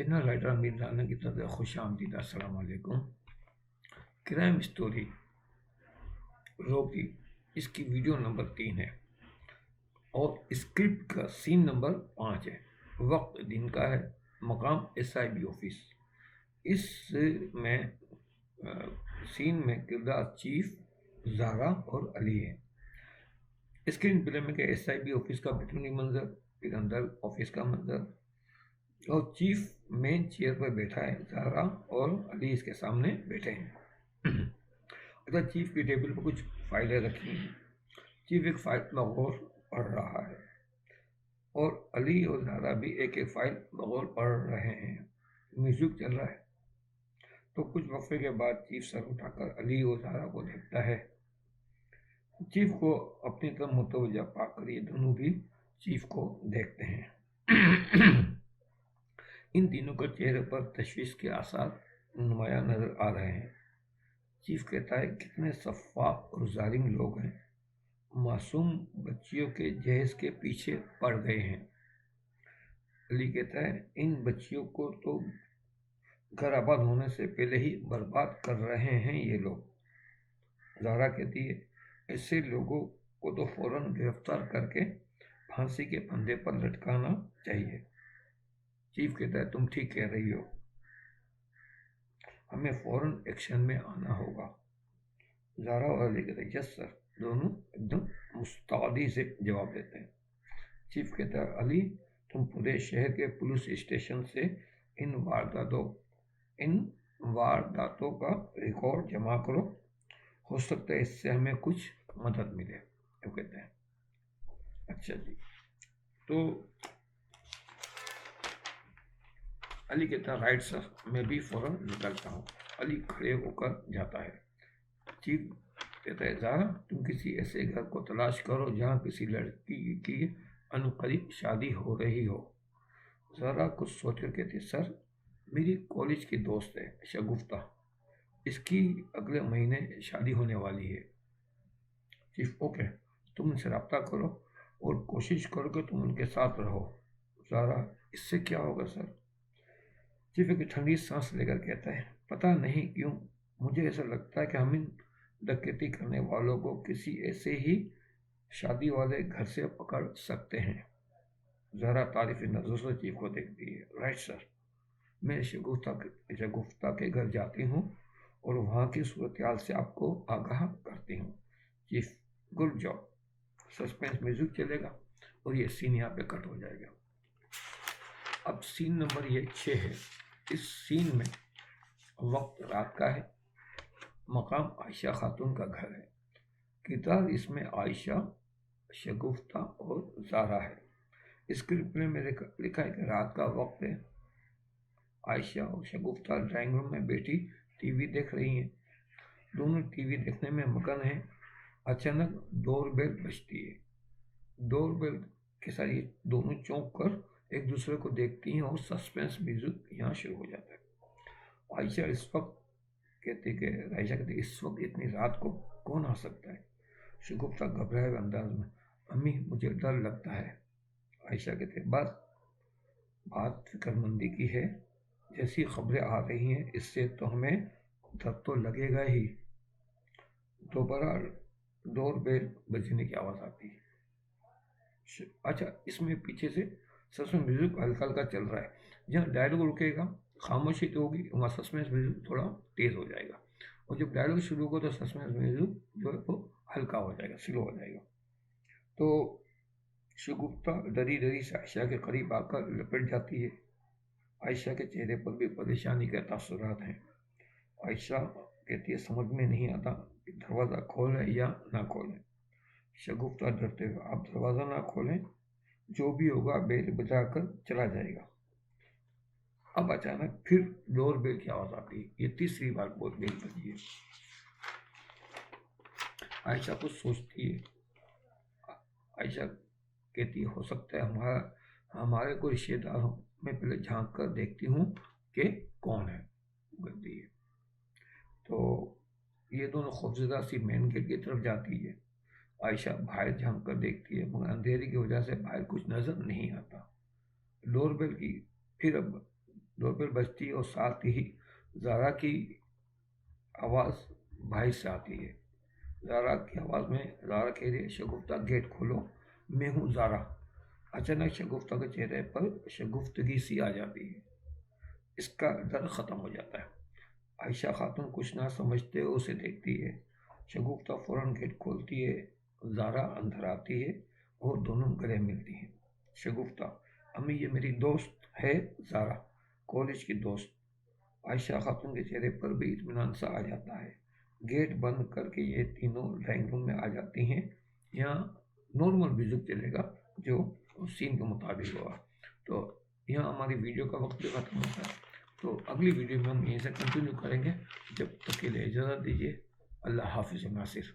Channel writer अमीर राना की तरफ से खुश आमदीद। अस्सलाम वालेकुम। क्राइम स्टोरी रोकी, इसकी वीडियो नंबर 3 है और स्क्रिप्ट का सीन नंबर 5 है। वक्त दिन का है, मकाम SIB ऑफिस। इस में सीन में किरदार चीफ, ज़ारा और अली है। स्क्रीन प्ले में क्या SIB ऑफिस का बैठने मंजर, फिर अंदर ऑफिस का मंजर और चीफ मेन चेयर पर बैठा है, ज़ारा और अली इसके सामने बैठे हैं। अच्छा, चीफ की टेबल पर कुछ फाइलें रखी हैं। चीफ एक फाइल बगौर पढ़ रहा है और अली और ज़ारा भी एक एक फाइल बगौर पढ़ रहे हैं। म्यूजिक चल रहा है। तो कुछ वक्फे के बाद चीफ सर उठाकर अली और ज़ारा को देखता है। चीफ को अपनी तरफ मुतवज्जा पाकर ये दोनों भी चीफ को देखते हैं। इन तीनों के चेहरे पर तशवीश के आसार नुमाया नजर आ रहे हैं। चीफ कहता है, कितने सफ़ाक और जालिम लोग हैं, मासूम बच्चियों के जहेज के पीछे पड़ गए हैं। अली कहता है, इन बच्चियों को तो घर आबाद होने से पहले ही बर्बाद कर रहे हैं ये लोग। ज़ारा कहती है, ऐसे लोगों को तो फौरन गिरफ्तार करके फांसी के फंदे पर लटकाना चाहिए। चीफ कहता है, तुम ठीक कह रही हो, हमें फौरन एक्शन में आना होगा। ज़ारा और अली कहते हैं, यस सर। दोनों एकदम मुस्तैदी से जवाब देते हैं। चीफ कहता है, अली तुम पूरे शहर के पुलिस स्टेशन से इन वारदातों का रिकॉर्ड जमा करो, हो सकता है इससे हमें कुछ मदद मिले। वो कहते हैं, अच्छा जी। तो अली कहता है, राइट सर, मैं भी फौरन निकलता हूँ। अली खड़े होकर जाता है। चीफ कहता है, ज़ारा तुम किसी ऐसे घर को तलाश करो जहाँ किसी लड़की की अनकरीब शादी हो रही हो। ज़ारा कुछ सोचकर कहती है, सर मेरी कॉलेज की दोस्त है शगुफ्ता, इसकी अगले महीने शादी होने वाली है। चीफ, ओके, तुम उनसे रब्ता करो और कोशिश करो कि तुम उनके साथ रहो। ज़ारा, इससे क्या होगा सर? चीफ एक ठंडी सांस लेकर कहता है, पता नहीं क्यों मुझे ऐसा लगता है कि हम इन डकैती करने वालों को किसी ऐसे ही शादी वाले घर से पकड़ सकते हैं। ज़ारा तारीफी नजरों से चीफ को देखती है। राइट सर, मैं शगुफ्ता के घर जाती हूँ और वहाँ की सूरत हाल से आपको आगाह करती हूँ। Chief, good job. Suspense music चलेगा और ये सीन यहाँ पे कट हो जाएगा। अब सीन नंबर ये 6 है। इस सीन में वक्त रात का है, मकाम आयशा खातून का घर है। किरदार इसमें आयशा, शगुफ्ता और ज़ारा है। स्क्रिप्ट में लिखा है कि रात का वक्त है। आयशा और शगुफ्ता ड्राइंग रूम में बैठी टीवी देख रही हैं। दोनों टीवी देखने में मगन हैं। अचानक डोरबेल बजती है। डोरबेल के साथ ये दोनों चौंक कर एक दूसरे को देखती हैं और सस्पेंस म्यूजिक यहाँ शुरू हो जाता है। आयशा कहती है, इस वक्त इतनी रात को कौन आ सकता है? शगुफ्ता घबराए हुए अंदाज में, अम्मी मुझे डर लगता है। आयशा कहते, बात फिक्रमंदी की है, जैसी खबरें आ रही हैं इससे तो हमें डर तो लगेगा ही। दोबारा डोरबेल बजने की आवाज़ आती है। अच्छा, इसमें पीछे से सस्पेंस म्यूजिक हल्का हल्का चल रहा है। जहाँ डायलॉग रुकेगा खामोशी तो होगी, वहाँ सस्पेंस म्यूजिक थोड़ा तेज हो जाएगा और जब डायलॉग शुरू होगा तो सस्पेंस म्यूजिक जो है वो हल्का हो जाएगा, स्लो हो जाएगा। तो शगुफ्ता डरी डरी से आयशा के करीब आकर लपेट जाती है। आयशा के चेहरे पर भी परेशानी के तासुरात हैं। आयशा कहती है, समझ में नहीं आता कि दरवाज़ा खोलें या ना खोलें। शगुफ्ता डरते हुए, आप दरवाज़ा ना खोलें, जो भी होगा बेल बजाकर चला जाएगा। अब अचानक फिर डोर बेल की आवाज़ आती है। ये तीसरी बार बेल बजी है। आयशा कुछ सोचती है। आयशा कहती है, हो सकता है हमारे कोई रिश्तेदार हो, मैं पहले झांक कर देखती हूँ कि कौन है। कहती है। तो ये दोनों खौफजदा सी मेन गेट की तरफ जाती है। आयशा बाहर झांक कर देखती है मगर अंधेरे की वजह से बाहर कुछ नजर नहीं आता। डोरबेल की फिर अब दोपहर बजती और साथ ही ज़ारा की आवाज़ भाई से आती है। ज़ारा की आवाज़ में ज़ारा कह रही है, शगुफ्ता गेट खोलो, मैं हूँ ज़ारा। अचानक शगुफ्ता के चेहरे पर शगुफ्तगी सी आ जाती है। इसका डर ख़त्म हो जाता है। आयशा खातून कुछ ना समझते हुए उसे देखती है। शगुफ्ता फ़ौरन गेट खोलती है। ज़ारा अंदर आती है और दोनों गले मिलती हैं। शगुफ्ता, अम्मी ये मेरी दोस्त है ज़ारा, कॉलेज की दोस्त। आयशा खातून के चेहरे पर भी इत्मीनान सा आ जाता है। गेट बंद करके ये तीनों ड्राइंग रूम में आ जाती हैं। यहाँ नॉर्मल म्यूज़िक चलेगा जो सीन के मुताबिक होगा। तो यहाँ हमारी वीडियो का वक्त भी ख़त्म होता है। तो अगली वीडियो में हम यहीं से कंटिन्यू करेंगे। जब तक के लिए इजाज़त दीजिए। अल्लाह हाफिज़ नासिर।